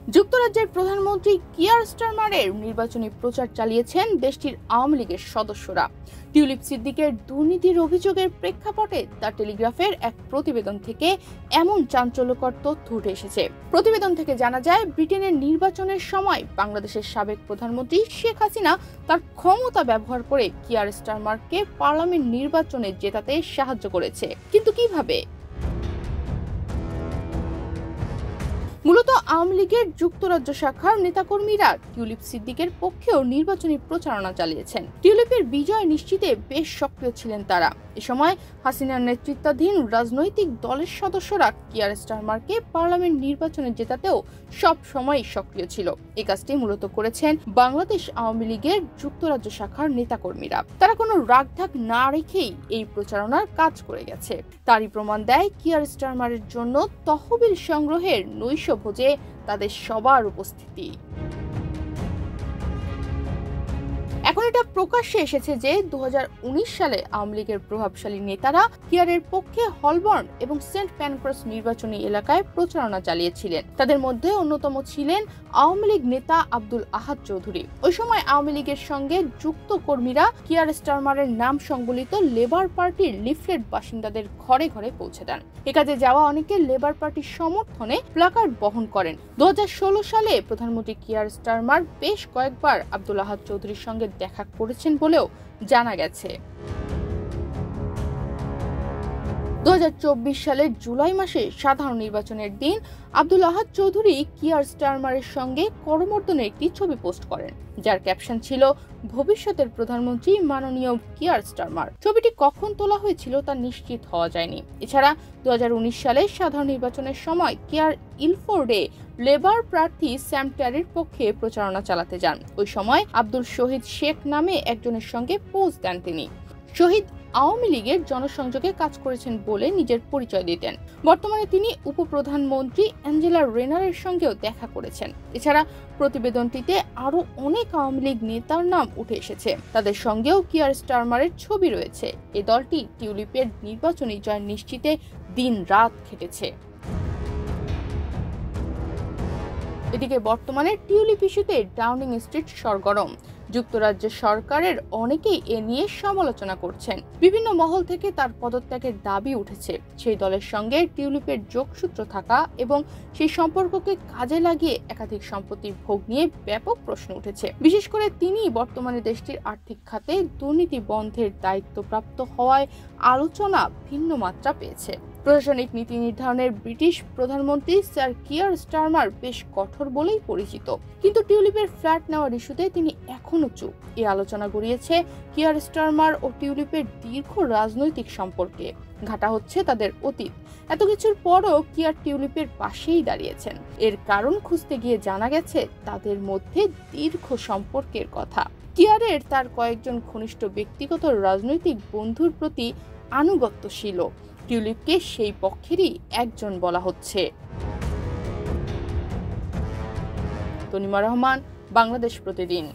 যুক্তরাজ্যের প্রধানমন্ত্রী কিয়ার স্টারমারের নির্বাচনী প্রচার চালিয়েছেন দেশটির আওয়ামী লীগের সদস্যরা। টিউলিপ সিদ্দিকের দুর্নীতির অভিযোগের প্রেক্ষাপটে দ্য টেলিগ্রাফের এক প্রতিবেদন থেকে এমন চাঞ্চল্যকর তথ্য উঠে এসেছে। প্রতিবেদন থেকে জানা যায়, ব্রিটেনের নির্বাচনের সময় বাংলাদেশের সাবেক প্রধানমন্ত্রী শেখ হাসিনা তার ক্ষমতা ব্যবহার করে কিয়ার স্টারমারকে পার্লামেন্ট নির্বাচনে জেতাতে সাহায্য করেছে। কিন্তু কিভাবে? মূলত আওয়ামী লীগের যুক্তরাজ্য শাখার নেতাকর্মীরা টিউলিপ সিদ্দিকের পক্ষেও নির্বাচনী প্রচারণা চালিয়েছেন। টিউলিপের বিজয় নিশ্চিতে বেশ সক্রিয় ছিলেন তারা। এ সময় হাসিনার নেতৃত্বাধীন রাজনৈতিক দলের সদস্যরা কিয়ার স্টারমারকে পার্লামেন্ট নির্বাচনে জেতাতেও সব সময় সক্রিয় ছিল। এই কাজটি মূলত করেছেন বাংলাদেশ আওয়ামী লীগের যুক্তরাজ্য শাখার নেতাকর্মীরা। তারা কোনো রাগঢাক না রেখেই এই প্রচারণার কাজ করে গেছে। তারই প্রমাণ দেয় কিয়ার স্টারমারের জন্য তহবিল সংগ্রহের নৈশ ভোজে তাদের সবার উপস্থিতি। এখন এটা প্রকাশ্যে এসেছে যে 2019 সালে আওয়ামী লীগের প্রভাবশালী নেতারা কিয়ারের পক্ষে হলবর্ন এবং সেন্ট প্যানক্রস নির্বাচনী এলাকায় প্রচারণা চালিয়েছিলেন। তাদের মধ্যে অন্যতম ছিলেন আওয়ামী লীগ নেতা আব্দুল আহাদ চৌধুরী। ওই সময় আওয়ামী লীগের সঙ্গে যুক্ত কর্মীরা কিয়ার স্টারমারের নাম সংবলিত লেবার পার্টির লিফলেট বাসিন্দাদের ঘরে ঘরে পৌঁছে দেন। এ কাজে যাওয়া অনেকে লেবার পার্টির সমর্থনে প্লাকার্ড বহন করেন। 2016 সালে প্রধানমন্ত্রী কিয়ার স্টারমার বেশ কয়েকবার আব্দুল আহাদ চৌধুরীর সঙ্গে দেখা করেছেন বলেও জানা গেছে। 2024 সালের জুলাই মাসে সাধারণ নির্বাচনের দিন আব্দুল আহাদ চৌধুরী কিয়ার স্টারমারের সঙ্গে করমর্দনের একটি ছবি পোস্ট করেন, যার ক্যাপশন ছিল ভবিষ্যতের প্রধানমন্ত্রী মাননীয় কিয়ার স্টারমার। ছবিটি কখন তোলা হয়েছিল তা নিশ্চিত হওয়া যায়নি। এছাড়া 2019 সালে সাধারণ নির্বাচনের সময় কিয়ার ইলফোর্ডে লেবার প্রার্থী স্যাম ট্যারির পক্ষে প্রচারণা চালাতে যান। ওই সময় আব্দুল শহীদ শেখ নামে একজনের সঙ্গে পোজ দেন তিনি। শহীদ আওয়ামী লীগের জনসংযোগে কাজ করেছেন বলে নিজের পরিচয় দিতেন। বর্তমানে তিনি উপপ্রধানমন্ত্রী অ্যাঞ্জেলা রেনারের সঙ্গেও দেখা করেছেন। এছাড়া প্রতিবেদনটিতে আরো অনেক আওয়ামী লীগ নেতার নাম উঠে এসেছে। তাদের সঙ্গেও কিয়ার স্টারমারের ছবি রয়েছে। এই দলটি টিউলিপের নির্বাচনী জয় নিশ্চিতে দিন রাত খেটেছে। এদিকে বর্তমানে টিউলিপ ইস্যুতে ডাউনিং স্ট্রিট সরগরম। যুক্তরাজ্য সরকারের অনেকেই এ নিয়ে সমালোচনা করছেন। বিভিন্ন মহল থেকে তার পদত্যাগের দাবি উঠেছে। সেই দলের সঙ্গে টিউলিপের যোগসূত্র থাকা এবং সেই সম্পর্ককে কাজে লাগিয়ে একাধিক সম্পত্তির ভোগ নিয়ে ব্যাপক প্রশ্ন উঠেছে। বিশেষ করে তিনি বর্তমানে দেশটির আর্থিক খাতে দুর্নীতি বন্ধের দায়িত্বপ্রাপ্ত হওয়ায় আলোচনা ভিন্ন মাত্রা পেয়েছে। প্রশাসনিক নীতি নির্ধারণের ব্রিটিশ প্রধানমন্ত্রী স্যার কিয়ার স্টারমার বেশ কঠোর বলেই পরিচিত, কিন্তু টিউলিপের ফ্ল্যাট নেওয়ার ইস্যুতে তিনি এখনো চুপ। এই আলোচনা গড়িয়েছে কিয়ার স্টারমার ও টিউলিপের দীর্ঘ রাজনৈতিক সম্পর্কে। ঘাটা হচ্ছে তাদের অতীত। এত কিছুর পরও কিয়ার টিউলিপের পাশেই দাঁড়িয়েছেন। এর কারণ খুঁজতে গিয়ে জানা গেছে তাদের মধ্যে দীর্ঘ সম্পর্কের কথা। কিয়ারের তার কয়েকজন ঘনিষ্ঠ ব্যক্তিগত রাজনৈতিক বন্ধুর প্রতি আনুগত্যশীল। টিউলিপকে সেই পক্ষেরই একজন বলা হচ্ছে। তনিমা রহমান, বাংলাদেশ প্রতিদিন।